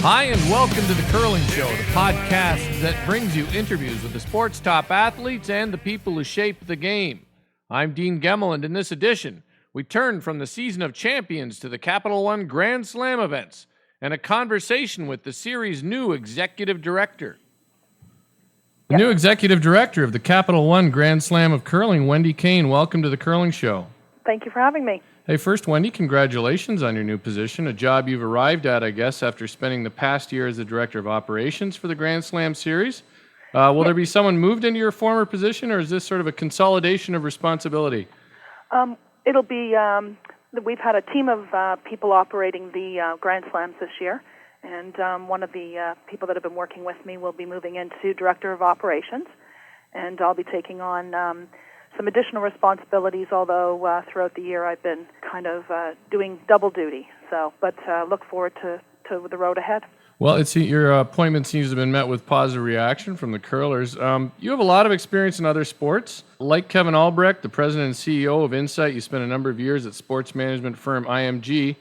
Hi, and welcome to The Curling Show, the podcast that brings you interviews with the sport's top athletes and the people who shape the game. I'm Dean Gemmell, and in this edition, we turn from the season of champions to the Capital One Grand Slam events and a conversation with the series' new executive director. The new executive director of the Capital One Grand Slam of Curling, Wendy Kane. Welcome to The Curling Show. Thank you for having me. Hey, first, Wendy, congratulations on your new position, a job you've arrived at, I guess, after spending the past year as the Director of Operations for the Grand Slam Series. Will there be someone moved into your former position, or is this sort of a consolidation of responsibility? It'll be, we've had a team of people operating the Grand Slams this year, and one of the people that have been working with me will be moving into Director of Operations, and I'll be taking on some additional responsibilities, although throughout the year I've been kind of doing double duty. But look forward to the road ahead. Well, your appointment seems to have been met with positive reaction from the curlers. You have a lot of experience in other sports. Like Kevin Albrecht, the president and CEO of Insight, you spent a number of years at sports management firm IMG.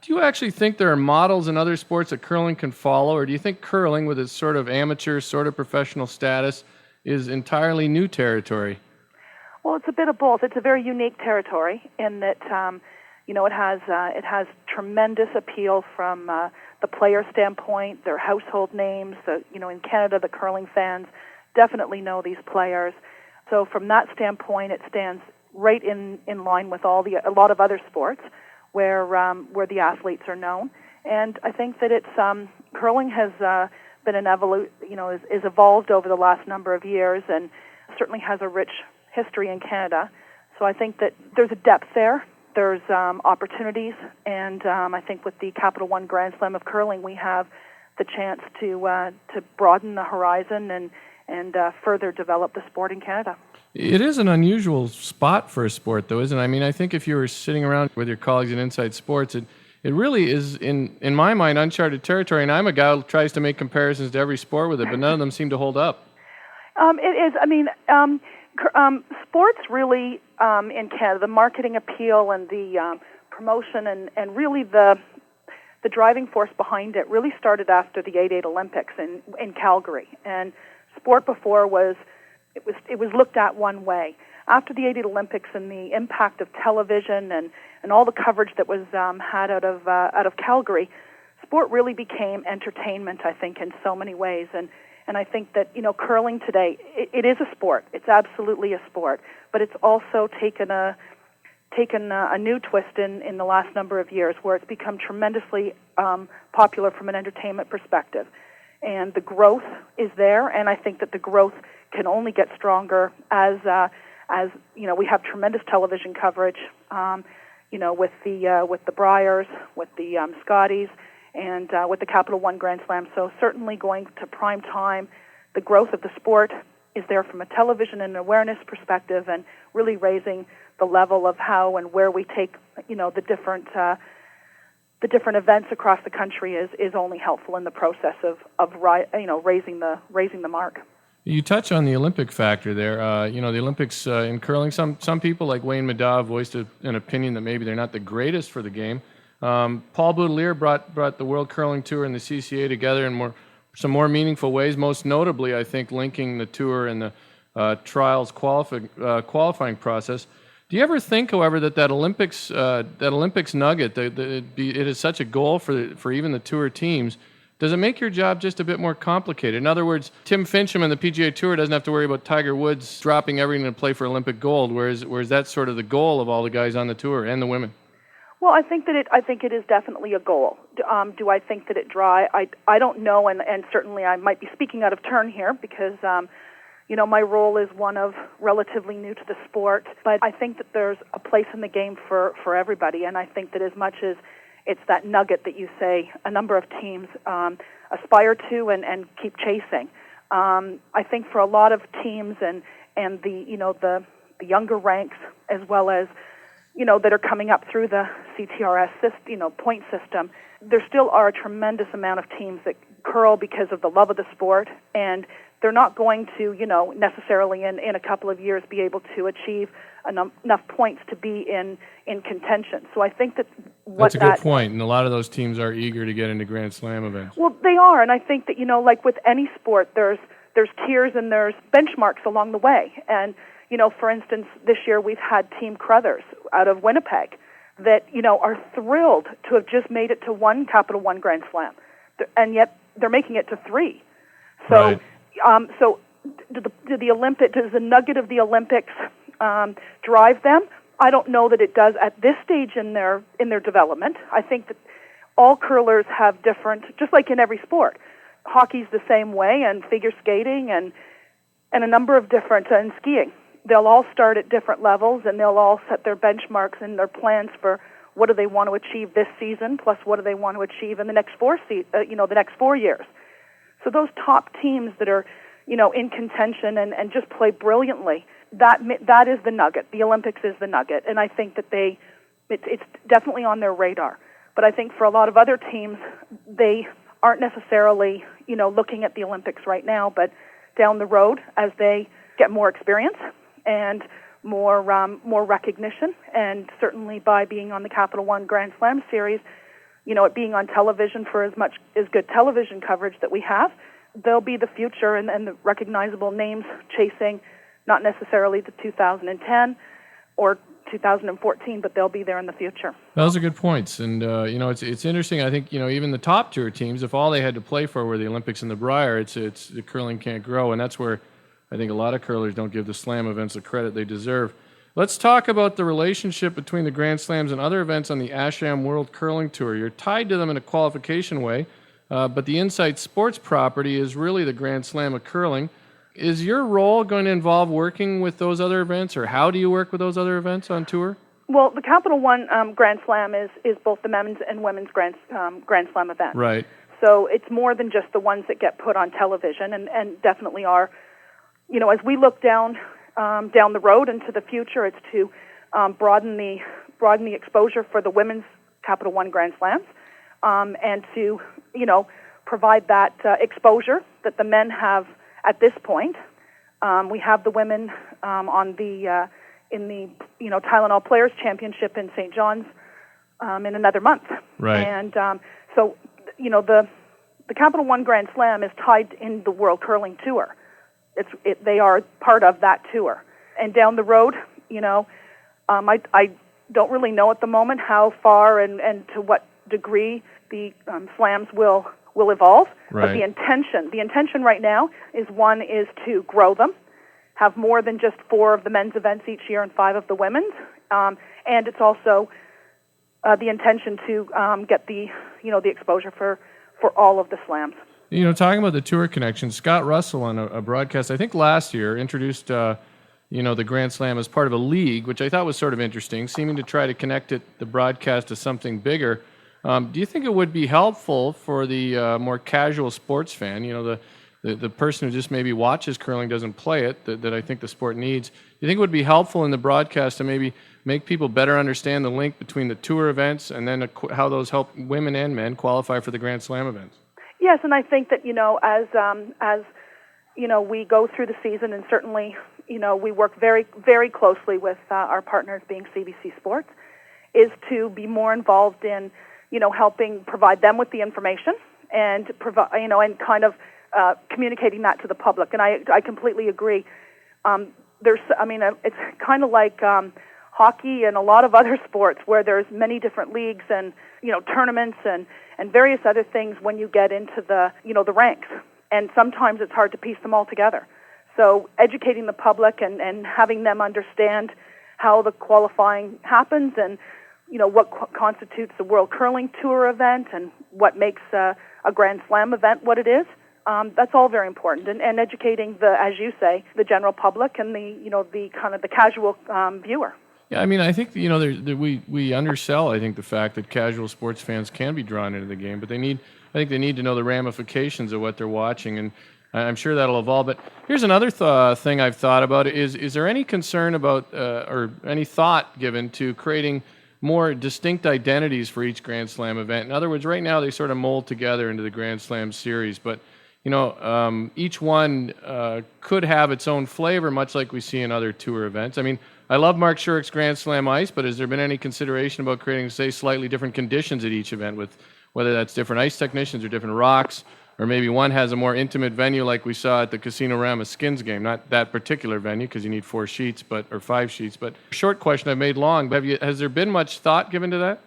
Do you actually think there are models in other sports that curling can follow, or do you think curling, with its sort of amateur, sort of professional status, is entirely new territory? Well, it's a bit of both. It's a very unique territory in that, it has tremendous appeal from the player standpoint, their household names. In Canada, the curling fans definitely know these players. So from that standpoint, it stands right in line with a lot of other sports where the athletes are known. And I think that it's curling has been is evolved over the last number of years, and certainly has a rich history in Canada. So I think that there's a depth there. There's opportunities, and I think with the Capital One Grand Slam of Curling, we have the chance to broaden the horizon and further develop the sport in Canada. It is an unusual spot for a sport, though, isn't it? I mean, I think if you were sitting around with your colleagues in Inside Sports, it really is, in my mind, uncharted territory, and I'm a guy who tries to make comparisons to every sport with it, but none of them seem to hold up. It is. I mean, sports really in Canada, the marketing appeal and the promotion and really the driving force behind it really started after the 88 Olympics in Calgary. And sport before was looked at one way. After the 88 Olympics and the impact of television and all the coverage that was had out of Calgary, sport really became entertainment, I think, in so many ways. And I think that, curling today, it is a sport. It's absolutely a sport. But it's also taken a new twist in the last number of years, where it's become tremendously popular from an entertainment perspective. And the growth is there, and I think that the growth can only get stronger as we have tremendous television coverage, with the Briers, with the Scotties, and with the Capital One Grand Slam. So certainly going to prime time, the growth of the sport is there from a television and awareness perspective, and really raising the level of how and where we take, the different events across the country is only helpful in the process of raising the mark. You touch on the Olympic factor there. The Olympics in curling, some people like Wayne Middaugh voiced an opinion that maybe they're not the greatest for the game. Paul Boudelier brought the World Curling Tour and the CCA together in some more meaningful ways, most notably, I think, linking the tour and the trials qualifying process. Do you ever think, however, that Olympics nugget, it is such a goal for even the tour teams? Does it make your job just a bit more complicated? In other words, Tim Fincham and the PGA Tour doesn't have to worry about Tiger Woods dropping everything to play for Olympic gold, whereas that's sort of the goal of all the guys on the tour and the women. Well, I think it is definitely a goal. Do I think that it dry? I don't know, and certainly I might be speaking out of turn here because my role is one of relatively new to the sport, but I think that there's a place in the game for everybody, and I think that as much as it's that nugget that you say a number of teams aspire to and keep chasing, I think for a lot of teams and the younger ranks as well as that are coming up through the CTRS point system, there still are a tremendous amount of teams that curl because of the love of the sport and they're not going to, necessarily in a couple of years be able to achieve enough points to be in contention. So I think that's a good point, and a lot of those teams are eager to get into Grand Slam events. Well, they are, and I think that, like with any sport, there's tiers and there's benchmarks along the way. And, for instance, this year we've had Team Crothers out of Winnipeg that, are thrilled to have just made it to one Capital One Grand Slam, and yet they're making it to 3. So, right. So does the nugget of the Olympics drive them? I don't know that it does at this stage in their development. I think that all curlers have different, just like in every sport. Hockey's the same way, and figure skating, and a number of different, and skiing. They'll all start at different levels, and they'll all set their benchmarks and their plans for what do they want to achieve this season, plus what do they want to achieve in the next the next 4 years. So those top teams that are, in contention and just play brilliantly, that is the nugget. The Olympics is the nugget, and I think that it's definitely on their radar. But I think for a lot of other teams, they aren't necessarily, looking at the Olympics right now, but down the road as they get more experience and more recognition, and certainly by being on the Capital One Grand Slam series, it being on television for as good television coverage that we have, they'll be the future and the recognizable names chasing not necessarily the 2010 or 2014, but they'll be there in the future. Those are good points, and it's interesting. I think even the top tier teams, if all they had to play for were the Olympics and the Brier, it's the curling can't grow, and that's where I think a lot of curlers don't give the Slam events the credit they deserve. Let's talk about the relationship between the Grand Slams and other events on the Asham World Curling Tour. You're tied to them in a qualification way, but the Insight Sports property is really the Grand Slam of curling. Is your role going to involve working with those other events, or how do you work with those other events on tour? Well, the Capital One Grand Slam is both the men's and women's Grand Slam events. Right. So it's more than just the ones that get put on television, and definitely are. As we look down the road into the future, it's to broaden the exposure for the women's Capital One Grand Slams, and to provide that exposure that the men have at this point. We have the women in the Tylenol Players Championship in St. John's in another month. Right. And so the Capital One Grand Slam is tied in the World Curling Tour. They are part of that tour. And down the road, I don't really know at the moment how far and to what degree the slams will evolve. Right. But the intention right now is to grow them, have more than just 4 of the men's events each year and 5 of the women's, and it's also the intention to get the exposure for all of the slams. Talking about the tour connection, Scott Russell on a broadcast, I think last year, introduced the Grand Slam as part of a league, which I thought was sort of interesting, seeming to try to connect the broadcast to something bigger. Do you think it would be helpful for the more casual sports fan, the person who just maybe watches curling, doesn't play it, that I think the sport needs? Do you think it would be helpful in the broadcast to maybe make people better understand the link between the tour events and then how those help women and men qualify for the Grand Slam events? Yes, and I think that as we go through the season, and certainly we work very, very closely with our partners, being CBC Sports, is to be more involved in helping provide them with the information and and kind of communicating that to the public. And I completely agree. It's kind of like hockey and a lot of other sports where there's many different leagues and tournaments and various other things when you get into the ranks, and sometimes it's hard to piece them all together. So educating the public and having them understand how the qualifying happens and what constitutes a World Curling Tour event and what makes a Grand Slam event what it is, that's all very important. And educating as you say, the general public and the kind of the casual viewer. Yeah, I think we undersell. I think the fact that casual sports fans can be drawn into the game, but I think they need to know the ramifications of what they're watching, and I'm sure that'll evolve. But here's another thing I've thought about: is there any concern about or any thought given to creating more distinct identities for each Grand Slam event? In other words, right now they sort of mold together into the Grand Slam series, but each one could have its own flavor, much like we see in other tour events. I mean, I love Mark Shurick's Grand Slam Ice, but has there been any consideration about creating, say, slightly different conditions at each event, with whether that's different ice technicians or different rocks, or maybe one has a more intimate venue like we saw at the Casino Rama Skins game, not that particular venue because you need 4 sheets, or 5 sheets. But short question I've made long, but has there been much thought given to that?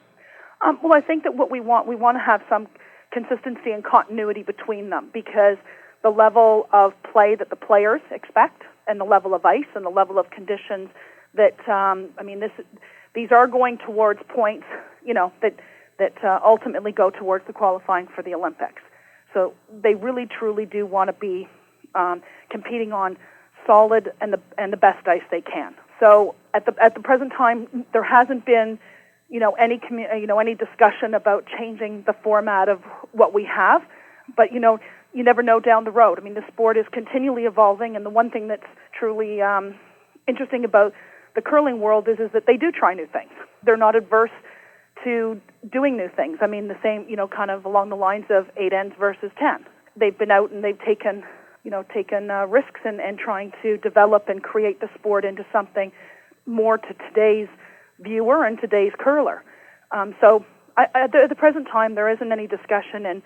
Well, I think that what we want to have some consistency and continuity between them, because the level of play that the players expect and the level of ice and the level of conditions that, these are going towards points, that ultimately go towards the qualifying for the Olympics. So they really, truly do want to be competing on solid and the best ice they can. So at the present time, there hasn't been, any discussion about changing the format of what we have. But you never know down the road. I mean, the sport is continually evolving, and the one thing that's truly interesting about the curling world is that they do try new things. They're not adverse to doing new things. I mean, the same, kind of along the lines of 8 ends versus 10. They've been out and they've taken risks and trying to develop and create the sport into something more to today's viewer and today's curler. So at the present time, there isn't any discussion in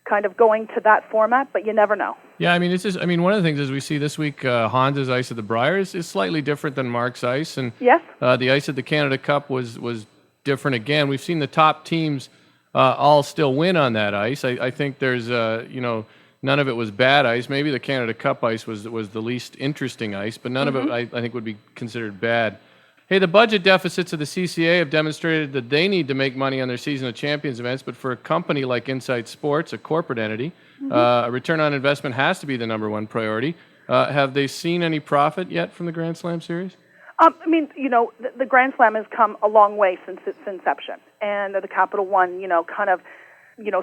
kind of going to that format, but you never know. Yeah, I mean, one of the things is we see this week, Hans's ice at the Brier is slightly different than Mark's ice, and yes, the ice at the Canada Cup was different again. We've seen the top teams all still win on that ice. I think there's, none of it was bad ice. Maybe the Canada Cup ice was the least interesting ice, but none of it I think would be considered bad. Hey, the budget deficits of the CCA have demonstrated that they need to make money on their Season of Champions events, but for a company like Inside Sports, a corporate entity, a return on investment has to be the number one priority. Have they seen any profit yet from the Grand Slam series? The Grand Slam has come a long way since its inception, and the Capital One,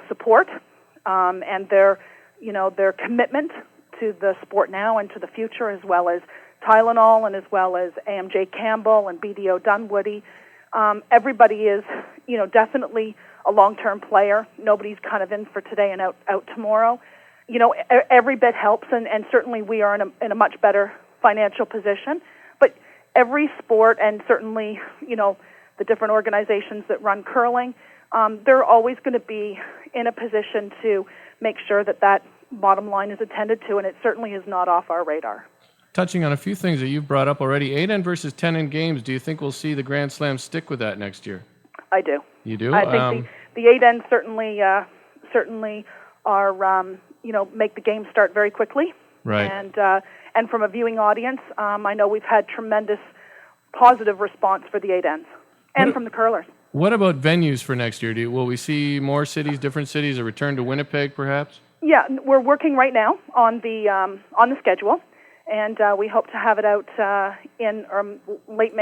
support and their commitment to the sport now and to the future, as well as Tylenol and as well as AMJ Campbell and BDO Dunwoody. Everybody is, definitely a long-term player. Nobody's kind of in for today and out tomorrow. Every bit helps, and certainly we are in a much better financial position. But every sport, and certainly, the different organizations that run curling, they're always going to be in a position to make sure that bottom line is attended to, and it certainly is not off our radar. Touching on a few things that you've brought up already, 8N versus 10N games, do you think we'll see the Grand Slam stick with that next year? I do. You do? I think the 8N certainly are, make the game start very quickly. Right. And from a viewing audience, I know we've had tremendous positive response for the 8Ns and from the curlers. What about venues for next year? Will we see more cities, different cities, a return to Winnipeg perhaps? Yeah, we're working right now on the schedule. And we hope to have it out in late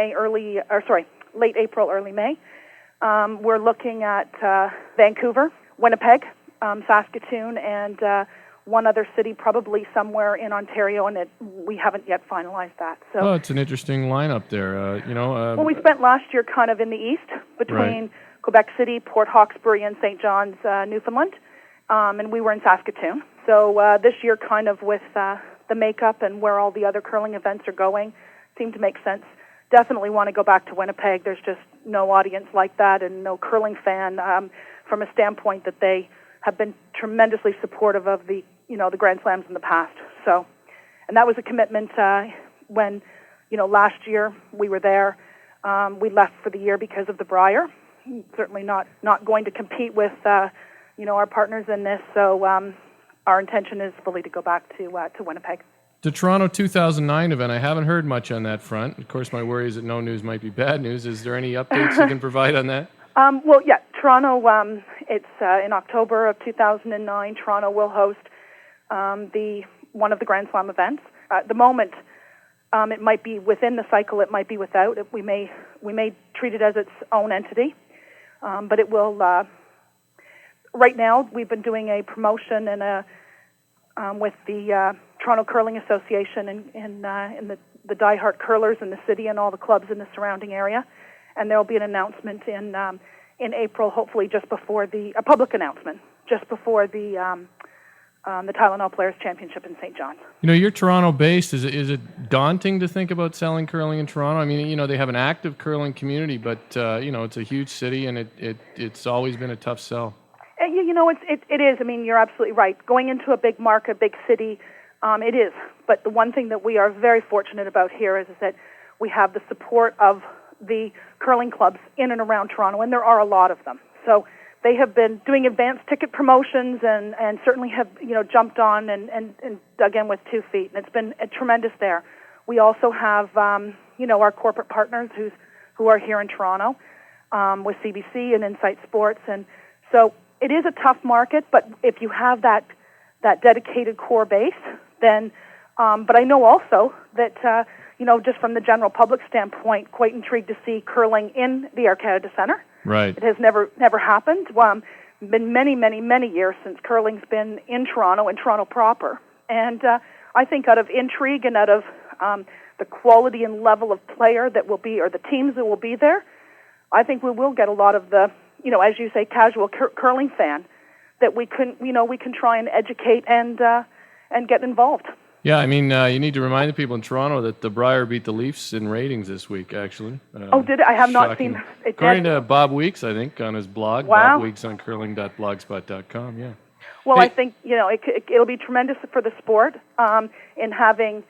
April, early May. We're looking at Vancouver, Winnipeg, Saskatoon, and one other city, probably somewhere in Ontario, and we haven't yet finalized that. So, it's an interesting lineup there. Well, we spent last year kind of in the east between Quebec City, Port Hawkesbury, and St. John's, Newfoundland, and we were in Saskatoon. So this year, kind of with the makeup and where all the other curling events are going, seemed to make sense. Definitely want to go back to Winnipeg. There's just no audience like that and no curling fan from a standpoint that they have been tremendously supportive of the Grand Slams in the past. So, and that was a commitment when, last year we were there. We left for the year because of the Brier. Certainly not going to compete with, our partners in this. So, our intention is fully to go back to Winnipeg. The Toronto 2009 event, I haven't heard much on that front. Of course, my worry is that no news might be bad news. Is there any updates you can provide on that? Well, yeah, Toronto, it's in October of 2009. Toronto will host one of the Grand Slam events. At the moment, it might be within the cycle, it might be without. We may treat it as its own entity, but it will... Right now, we've been doing a promotion with the Toronto Curling Association in the diehard curlers in the city and all the clubs in the surrounding area, and there will be an announcement in April, hopefully just before a public announcement just before the the Tylenol Players Championship in St. John's. You're Toronto-based. Is it daunting to think about selling curling in Toronto? I mean, they have an active curling community, but it's a huge city, and it's always been a tough sell. It is. I mean, you're absolutely right. Going into a big market, big city, it is. But the one thing that we are very fortunate about here is that we have the support of the curling clubs in and around Toronto, and there are a lot of them. So they have been doing advanced ticket promotions and certainly have jumped on and dug in with 2 feet, and it's been tremendous there. We also have our corporate partners who are here in Toronto with CBC and Insight Sports, and so it is a tough market. But if you have that dedicated core base, then but I know also that just from the general public standpoint, quite intrigued to see curling in the Air Canada Centre. Right. It has never happened. Been many, many, many years since curling's been in Toronto proper. And I think out of intrigue and out of the quality and level of player that will be, or the teams that will be there, I think we will get a lot of the, as you say, casual curling fan that we can try and educate and get involved. Yeah, I mean, you need to remind the people in Toronto that the Brier beat the Leafs in ratings this week, actually. Did it? I have not seen it. According to Bob Weeks, I think, on his blog, wow. Bob Weeks on curling.blogspot.com, yeah. Well, I think, it'll be tremendous for the sport in having,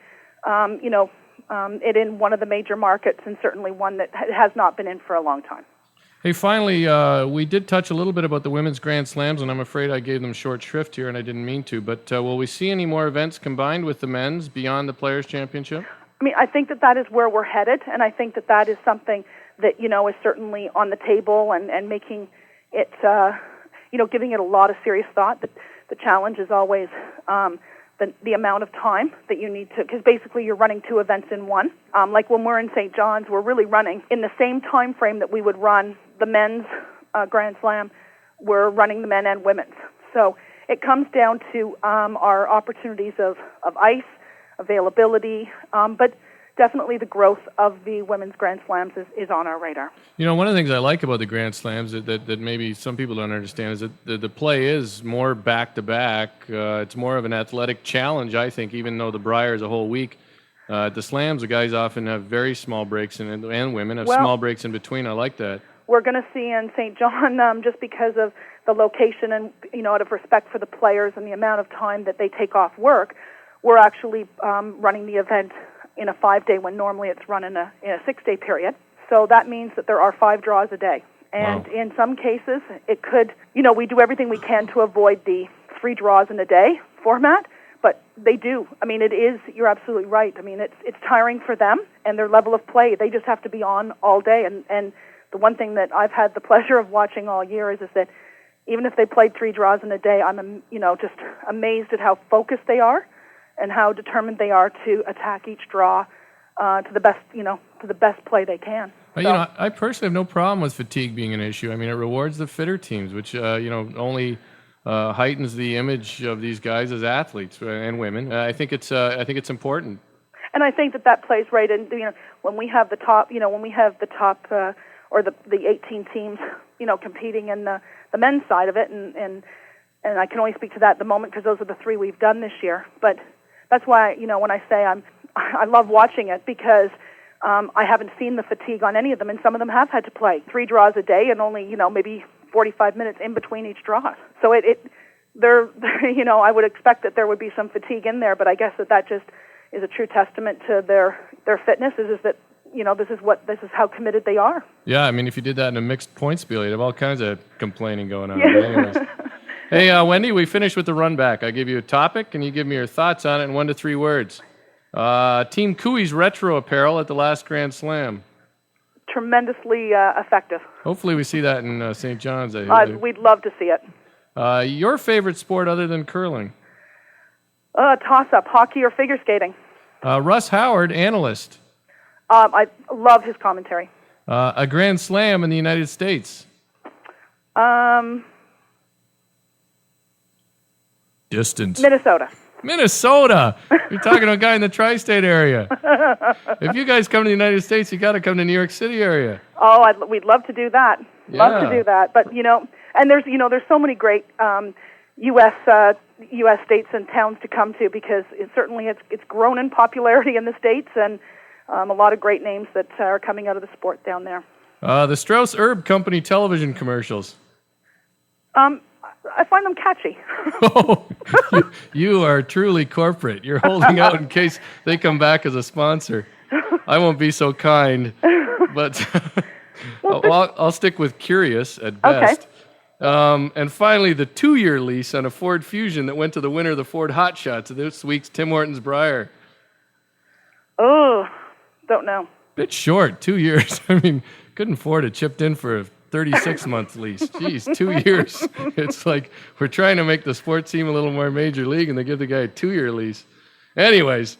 it in one of the major markets, and certainly one that has not been in for a long time. Hey, finally, we did touch a little bit about the women's Grand Slams, and I'm afraid I gave them short shrift here, and I didn't mean to. But will we see any more events combined with the men's beyond the Players' Championship? I mean, I think that is where we're headed, and I think that is something that, is certainly on the table and making it, giving it a lot of serious thought. The challenge is always the amount of time that you need to, because basically you're running 2 events in one. Like when we're in St. John's, we're really running in the same time frame that we would run the men's Grand Slam. We're running the men and women's. So it comes down to our opportunities of ice, availability, but definitely the growth of the women's Grand Slams is on our radar. One of the things I like about the Grand Slams that maybe some people don't understand is that the play is more back-to-back. It's more of an athletic challenge, I think, even though the Brier is a whole week. At the Slams, the guys often have very small breaks, and women have small breaks in between. I like that. We're going to see in St. John, just because of the location and, out of respect for the players and the amount of time that they take off work, we're actually running the event in a 5-day when normally it's run in a 6-day period. So that means that there are 5 draws a day. And in some cases, it could, we do everything we can to avoid the 3 draws in a day format, but they do. I mean, it is, you're absolutely right. I mean, it's tiring for them and their level of play. They just have to be on all day. And the one thing that I've had the pleasure of watching all year is that even if they played 3 draws in a day, I'm, just amazed at how focused they are and how determined they are to attack each draw to the best play they can. So, I personally have no problem with fatigue being an issue. I mean, it rewards the fitter teams, which only heightens the image of these guys as athletes and women. I think it's important. And I think that plays right in. When we have the top, or the 18 teams, competing in the men's side of it, and I can only speak to that at the moment because those are the 3 we've done this year. But that's why, when I say I love watching it, because I haven't seen the fatigue on any of them, and some of them have had to play 3 draws a day and only, maybe 45 minutes in between each draw. So I would expect that there would be some fatigue in there, but I guess that just is a true testament to their fitness. Is that this is how committed they are. Yeah, I mean, if you did that in a mixed points field, you'd have all kinds of complaining going on. But anyways. Hey, Wendy, we finished with the run back. I give you a topic, and you give me your thoughts on it in 1 to 3 words. Team Cooey's retro apparel at the last Grand Slam. Tremendously effective. Hopefully we see that in St. John's. We'd love to see it. Your favorite sport other than curling? Toss-up, hockey or figure skating. Russ Howard, analyst. I love his commentary. A Grand Slam in the United States. Distance. Minnesota. You're talking to a guy in the tri-state area. If you guys come to the United States, you got to come to New York City area. Oh, we'd love to do that. Yeah. Love to do that. But and there's so many great U.S. U.S. states and towns to come to, because it's grown in popularity in the States, and a lot of great names that are coming out of the sport down there. The Strauss Herb Company television commercials. I find them catchy. Oh, you are truly corporate. You're holding out in case they come back as a sponsor. I won't be so kind, but I'll stick with curious at best. Okay. And finally, the 2-year lease on a Ford Fusion that went to the winner of the Ford Hot Shots of this week's Tim Hortons Brier. Oh, don't know. Bit short, 2 years. I mean, couldn't afford it chipped in for a 36-month lease. Jeez, 2 years. It's like we're trying to make the sport seem a little more major league, and they give the guy a 2-year lease. Anyways,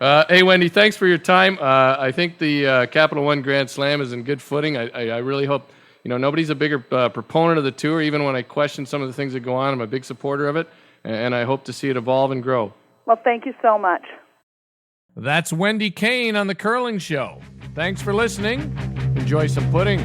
hey, Wendy, thanks for your time. I think the Capital One Grand Slam is in good footing. I really hope, nobody's a bigger proponent of the tour. Even when I question some of the things that go on, I'm a big supporter of it, and I hope to see it evolve and grow. Well, thank you so much. That's Wendy Kane on The Curling Show. Thanks for listening. Enjoy some pudding.